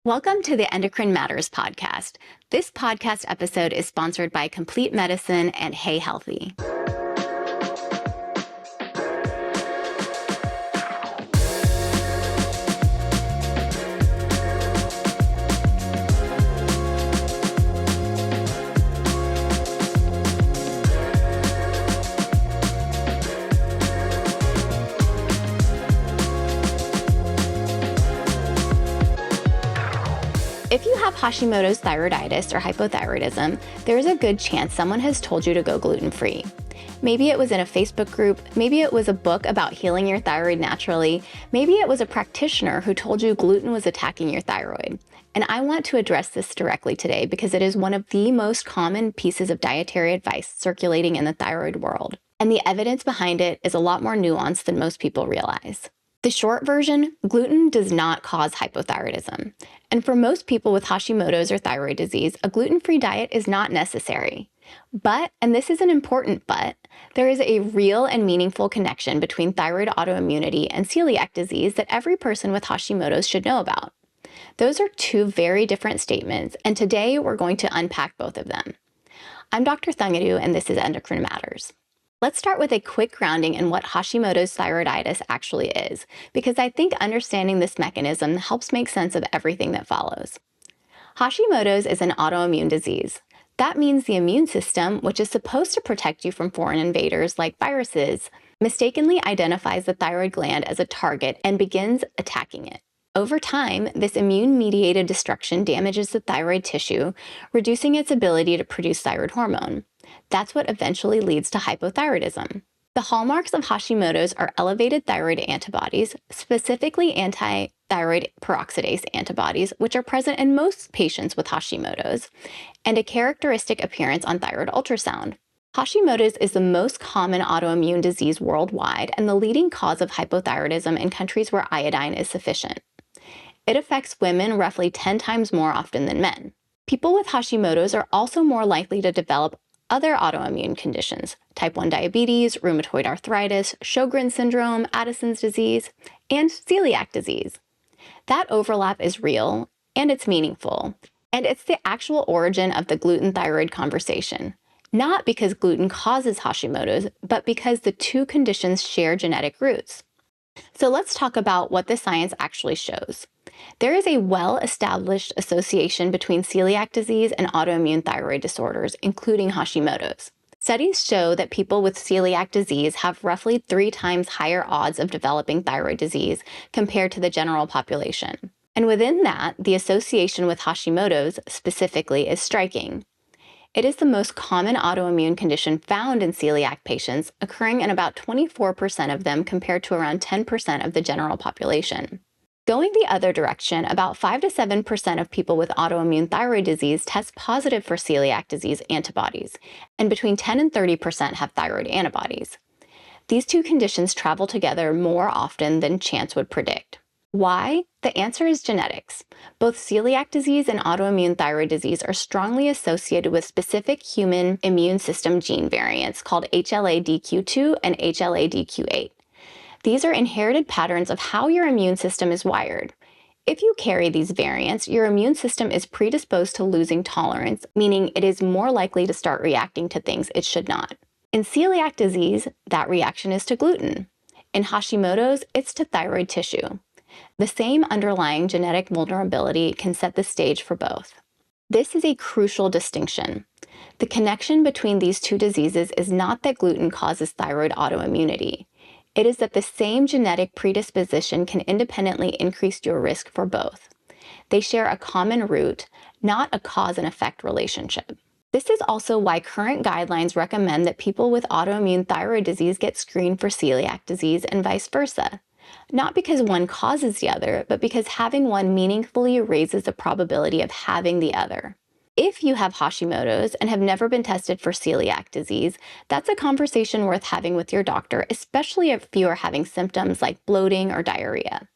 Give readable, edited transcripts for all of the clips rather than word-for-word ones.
Welcome to the Endocrine Matters podcast. This podcast episode is sponsored by Complete Medicine and Hey Healthy. If you have Hashimoto's thyroiditis or hypothyroidism, there is a good chance someone has told you to go gluten-free. Maybe it was in a Facebook group, maybe it was a book about healing your thyroid naturally, maybe it was a practitioner who told you gluten was attacking your thyroid. And I want to address this directly today because it is one of the most common pieces of dietary advice circulating in the thyroid world. And the evidence behind it is a lot more nuanced than most people realize. The short version, gluten does not cause hypothyroidism. And for most people with Hashimoto's or thyroid disease, a gluten-free diet is not necessary. But, and this is an important but, there is a real and meaningful connection between thyroid autoimmunity and celiac disease that every person with Hashimoto's should know about. Those are two very different statements, and today we're going to unpack both of them. I'm Dr. Thangudu, and this is Endocrine Matters. Let's start with a quick grounding in what Hashimoto's thyroiditis actually is, because I think understanding this mechanism helps make sense of everything that follows. Hashimoto's is an autoimmune disease. That means the immune system, which is supposed to protect you from foreign invaders like viruses, mistakenly identifies the thyroid gland as a target and begins attacking it. Over time, this immune-mediated destruction damages the thyroid tissue, reducing its ability to produce thyroid hormone. That's what eventually leads to hypothyroidism. The hallmarks of Hashimoto's are elevated thyroid antibodies, specifically anti-thyroid peroxidase antibodies, which are present in most patients with Hashimoto's, and a characteristic appearance on thyroid ultrasound. Hashimoto's is the most common autoimmune disease worldwide and the leading cause of hypothyroidism in countries where iodine is sufficient. It affects women roughly 10 times more often than men. People with Hashimoto's are also more likely to develop other autoimmune conditions, type 1 diabetes, rheumatoid arthritis, Sjogren's syndrome, Addison's disease, and celiac disease. That overlap is real, and it's meaningful, and it's the actual origin of the gluten-thyroid conversation. Not because gluten causes Hashimoto's, but because the two conditions share genetic roots. So let's talk about what the science actually shows. There is a well-established association between celiac disease and autoimmune thyroid disorders, including Hashimoto's. Studies show that people with celiac disease have roughly 3 times higher odds of developing thyroid disease compared to the general population. And within that, the association with Hashimoto's specifically is striking. It is the most common autoimmune condition found in celiac patients, occurring in about 24% of them compared to around 10% of the general population. Going the other direction, about 5 to 7% of people with autoimmune thyroid disease test positive for celiac disease antibodies, and between 10 and 30% have thyroid antibodies. These two conditions travel together more often than chance would predict. Why? The answer is genetics. Both celiac disease and autoimmune thyroid disease are strongly associated with specific human immune system gene variants called HLA-DQ2 and HLA-DQ8. These are inherited patterns of how your immune system is wired. If you carry these variants, your immune system is predisposed to losing tolerance, meaning it is more likely to start reacting to things it should not. In celiac disease, that reaction is to gluten. In Hashimoto's, it's to thyroid tissue. The same underlying genetic vulnerability can set the stage for both. This is a crucial distinction. The connection between these two diseases is not that gluten causes thyroid autoimmunity. It is that the same genetic predisposition can independently increase your risk for both. They share a common root, not a cause and effect relationship. This is also why current guidelines recommend that people with autoimmune thyroid disease get screened for celiac disease and vice versa. Not because one causes the other, but because having one meaningfully raises the probability of having the other. If you have Hashimoto's and have never been tested for celiac disease, that's a conversation worth having with your doctor, especially if you are having symptoms like bloating or diarrhea.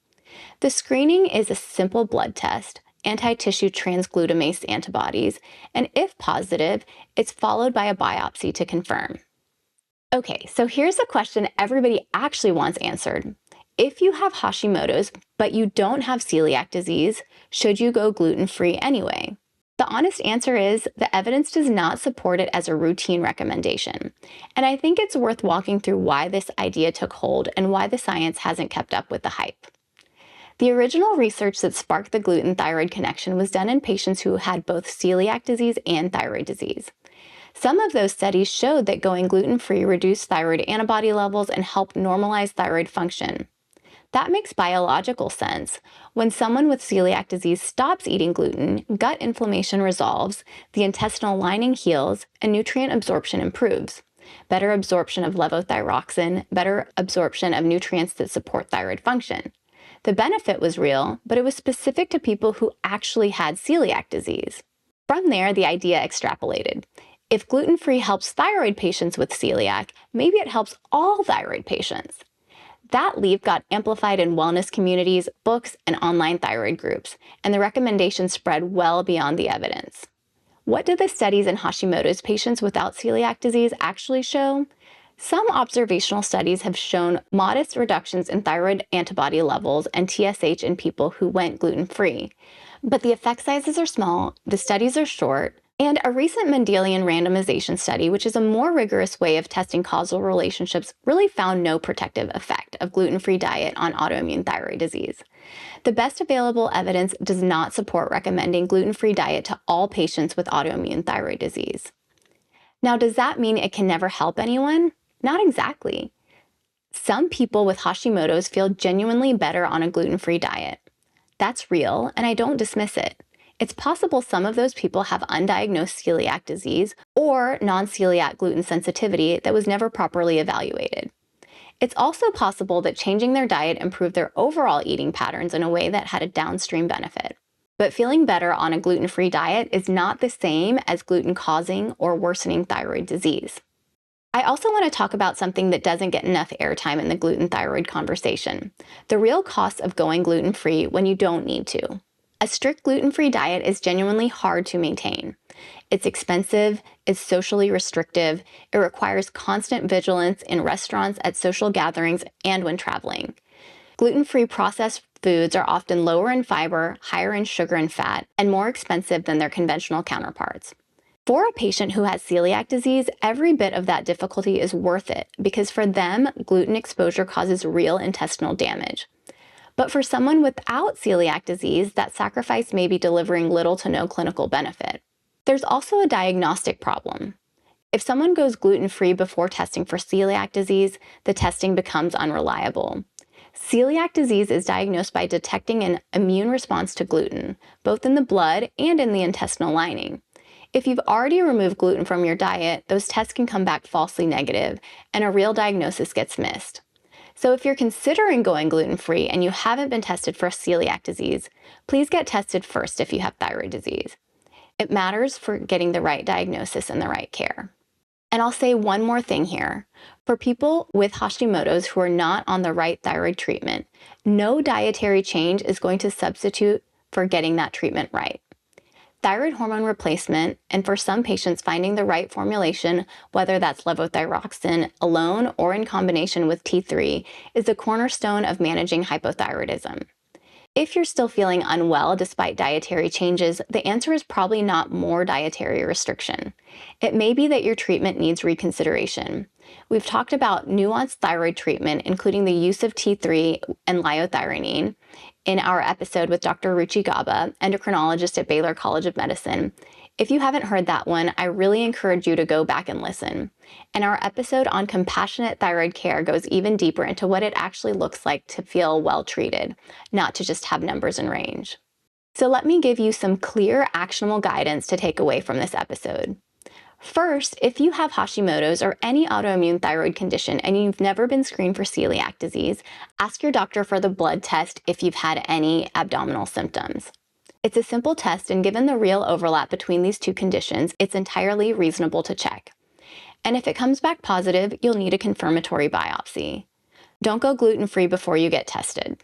The screening is a simple blood test, anti-tissue transglutamase antibodies, and if positive, it's followed by a biopsy to confirm. Okay, so here's the question everybody actually wants answered. If you have Hashimoto's, but you don't have celiac disease, should you go gluten-free anyway? The honest answer is the evidence does not support it as a routine recommendation. And I think it's worth walking through why this idea took hold and why the science hasn't kept up with the hype. The original research that sparked the gluten-thyroid connection was done in patients who had both celiac disease and thyroid disease. Some of those studies showed that going gluten-free reduced thyroid antibody levels and helped normalize thyroid function. That makes biological sense. When someone with celiac disease stops eating gluten, gut inflammation resolves, the intestinal lining heals, and nutrient absorption improves. Better absorption of levothyroxine, better absorption of nutrients that support thyroid function. The benefit was real, but it was specific to people who actually had celiac disease. From there, the idea extrapolated. If gluten-free helps thyroid patients with celiac, maybe it helps all thyroid patients. That leap got amplified in wellness communities, books, and online thyroid groups, and the recommendations spread well beyond the evidence. What did the studies in Hashimoto's patients without celiac disease actually show? Some observational studies have shown modest reductions in thyroid antibody levels and TSH in people who went gluten-free. But the effect sizes are small, the studies are short, and a recent Mendelian randomization study, which is a more rigorous way of testing causal relationships, really found no protective effect of gluten-free diet on autoimmune thyroid disease. The best available evidence does not support recommending gluten-free diet to all patients with autoimmune thyroid disease. Now, does that mean it can never help anyone? Not exactly. Some people with Hashimoto's feel genuinely better on a gluten-free diet. That's real, and I don't dismiss it. It's possible some of those people have undiagnosed celiac disease or non-celiac gluten sensitivity that was never properly evaluated. It's also possible that changing their diet improved their overall eating patterns in a way that had a downstream benefit. But feeling better on a gluten-free diet is not the same as gluten causing or worsening thyroid disease. I also want to talk about something that doesn't get enough airtime in the gluten-thyroid conversation: the real costs of going gluten-free when you don't need to. A strict gluten-free diet is genuinely hard to maintain. It's expensive, it's socially restrictive, it requires constant vigilance in restaurants, at social gatherings, and when traveling. Gluten-free processed foods are often lower in fiber, higher in sugar and fat, and more expensive than their conventional counterparts. For a patient who has celiac disease, every bit of that difficulty is worth it because for them, gluten exposure causes real intestinal damage. But for someone without celiac disease, that sacrifice may be delivering little to no clinical benefit. There's also a diagnostic problem. If someone goes gluten-free before testing for celiac disease, the testing becomes unreliable. Celiac disease is diagnosed by detecting an immune response to gluten, both in the blood and in the intestinal lining. If you've already removed gluten from your diet, those tests can come back falsely negative, and a real diagnosis gets missed. So if you're considering going gluten-free and you haven't been tested for celiac disease, please get tested first if you have thyroid disease. It matters for getting the right diagnosis and the right care. And I'll say one more thing here. For people with Hashimoto's who are not on the right thyroid treatment, no dietary change is going to substitute for getting that treatment right. Thyroid hormone replacement, and for some patients finding the right formulation, whether that's levothyroxine alone or in combination with T3, is the cornerstone of managing hypothyroidism. If you're still feeling unwell despite dietary changes, the answer is probably not more dietary restriction. It may be that your treatment needs reconsideration. We've talked about nuanced thyroid treatment, including the use of T3 and liothyronine, in our episode with Dr. Ruchi Gaba, endocrinologist at Baylor College of Medicine. If you haven't heard that one, I really encourage you to go back and listen. And our episode on compassionate thyroid care goes even deeper into what it actually looks like to feel well treated, not to just have numbers in range. So let me give you some clear, actionable guidance to take away from this episode. First, if you have Hashimoto's or any autoimmune thyroid condition and you've never been screened for celiac disease, ask your doctor for the blood test if you've had any abdominal symptoms. It's a simple test, and given the real overlap between these two conditions, it's entirely reasonable to check. And if it comes back positive, you'll need a confirmatory biopsy. Don't go gluten-free before you get tested.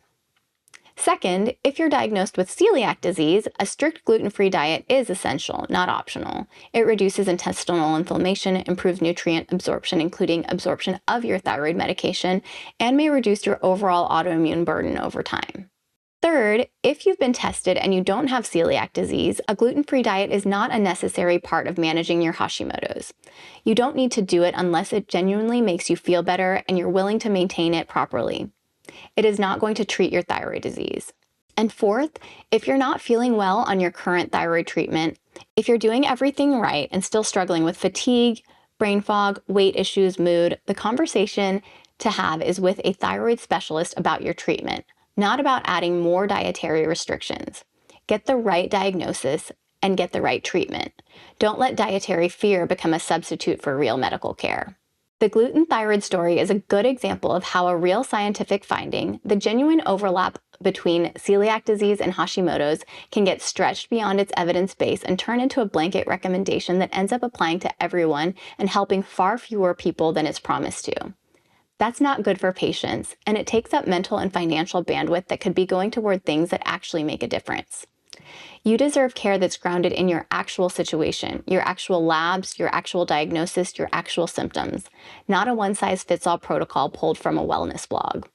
Second, if you're diagnosed with celiac disease, a strict gluten-free diet is essential, not optional. It reduces intestinal inflammation, improves nutrient absorption, including absorption of your thyroid medication, and may reduce your overall autoimmune burden over time. Third, if you've been tested and you don't have celiac disease, a gluten-free diet is not a necessary part of managing your Hashimoto's. You don't need to do it unless it genuinely makes you feel better and you're willing to maintain it properly. It is not going to treat your thyroid disease. And fourth, if you're not feeling well on your current thyroid treatment, if you're doing everything right and still struggling with fatigue, brain fog, weight issues, mood, the conversation to have is with a thyroid specialist about your treatment, not about adding more dietary restrictions. Get the right diagnosis and get the right treatment. Don't let dietary fear become a substitute for real medical care. The gluten-thyroid story is a good example of how a real scientific finding, the genuine overlap between celiac disease and Hashimoto's, can get stretched beyond its evidence base and turn into a blanket recommendation that ends up applying to everyone and helping far fewer people than it's promised to. That's not good for patients, and it takes up mental and financial bandwidth that could be going toward things that actually make a difference. You deserve care that's grounded in your actual situation, your actual labs, your actual diagnosis, your actual symptoms, not a one-size-fits-all protocol pulled from a wellness blog.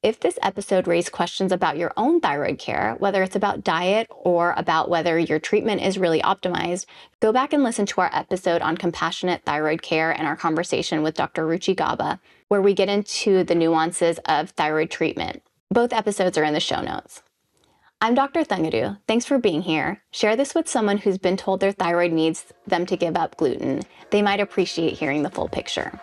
If this episode raised questions about your own thyroid care, whether it's about diet or about whether your treatment is really optimized, go back and listen to our episode on compassionate thyroid care and our conversation with Dr. Ruchi Gaba, where we get into the nuances of thyroid treatment. Both episodes are in the show notes. I'm Dr. Thangudu. Thanks for being here. Share this with someone who's been told their thyroid needs them to give up gluten. They might appreciate hearing the full picture.